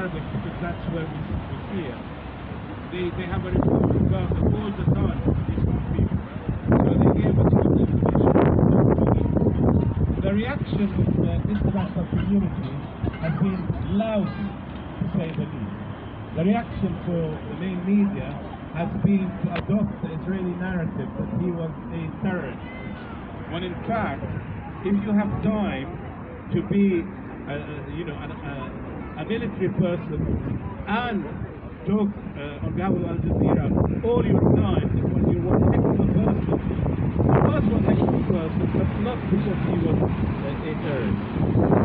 Arabic because that's where we see it. They have a report about all the time of these people. So they gave us all the information. The reaction of the international community has been lousy, to say the least. The reaction for the main media has been to adopt the Israeli narrative that he was a terrorist. When in fact, if you have time to be, a military person and talk on behalf of Al Jazeera all your time when you were a technical person, he was one technical person, but not because he was a terrorist.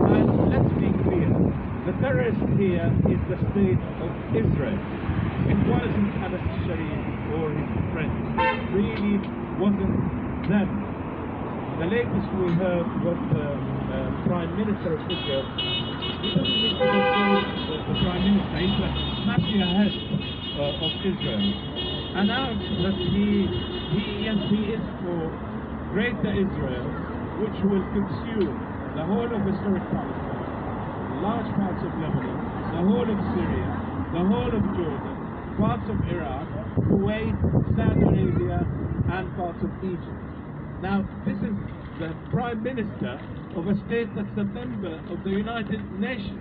And let's be clear, the terrorist here is the state of Israel. It wasn't Anas Sharif or his friends. It really wasn't them. The latest we heard was the Prime Minister of Israel. He doesn't need to go the Prime Minister. He's the mafia head of Israel. Announced that he is for Greater Israel, which will consume the whole of historic Palestine, large parts of Lebanon, the whole of Syria, the whole of Jordan, parts of Iraq, Kuwait, Saudi Arabia, and parts of Egypt. Now, this is the Prime Minister of a state that's a member of the United Nations.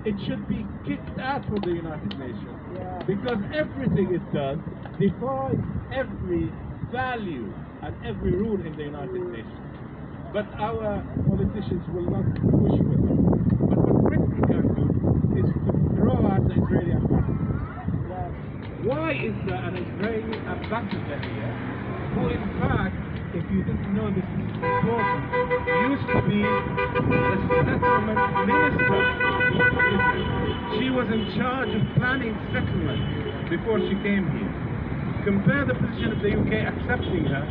It should be kicked out from the United Nations because everything it does defies every value and every rule in the United Nations. But our politicians will not push with it. But what Britain can do is to throw out the Israeli ambassador. Why is there an Israeli ambassador here who in fact, if you didn't know this is important, used to be the settlement minister of Israel. She was in charge of planning settlements before she came here. Compare the position of the UK accepting her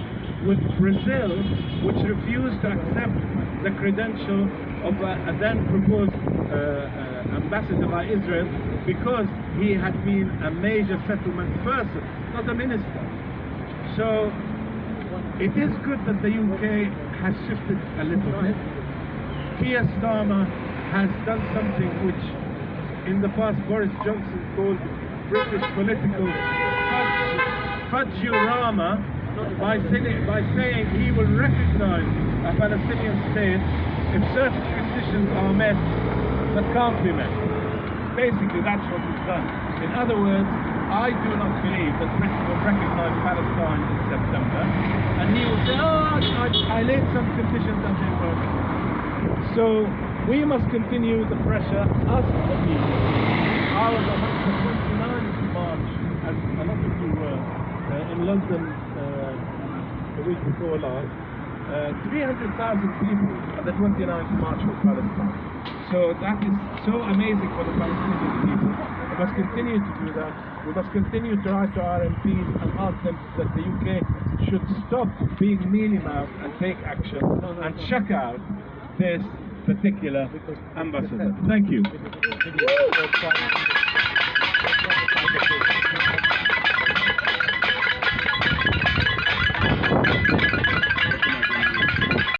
with Brazil, which refused to accept the credential of a then proposed ambassador by Israel because he had been a major settlement person, not a minister. So it is good that the UK has shifted a little bit. Keir Starmer has done something which in the past Boris Johnson called British political fudge-rama by saying he will recognize a Palestinian state if certain conditions are met that can't be met. Basically, that's what he's done. In other words, I do not believe that Britain will recognize Palestine in September, and he will say, I laid some conditions and they weren't. So we must continue the pressure, us the people. I was on the 29th of March, as a lot of you were, in London the week before last. 300,000 people at the 29th March for Palestine. So that is so amazing for the Palestinian people. We must continue to do that. We must continue to write to our MPs and ask them that the UK should stop being mealy-mouthed and take action and check out this particular ambassador. Thank you.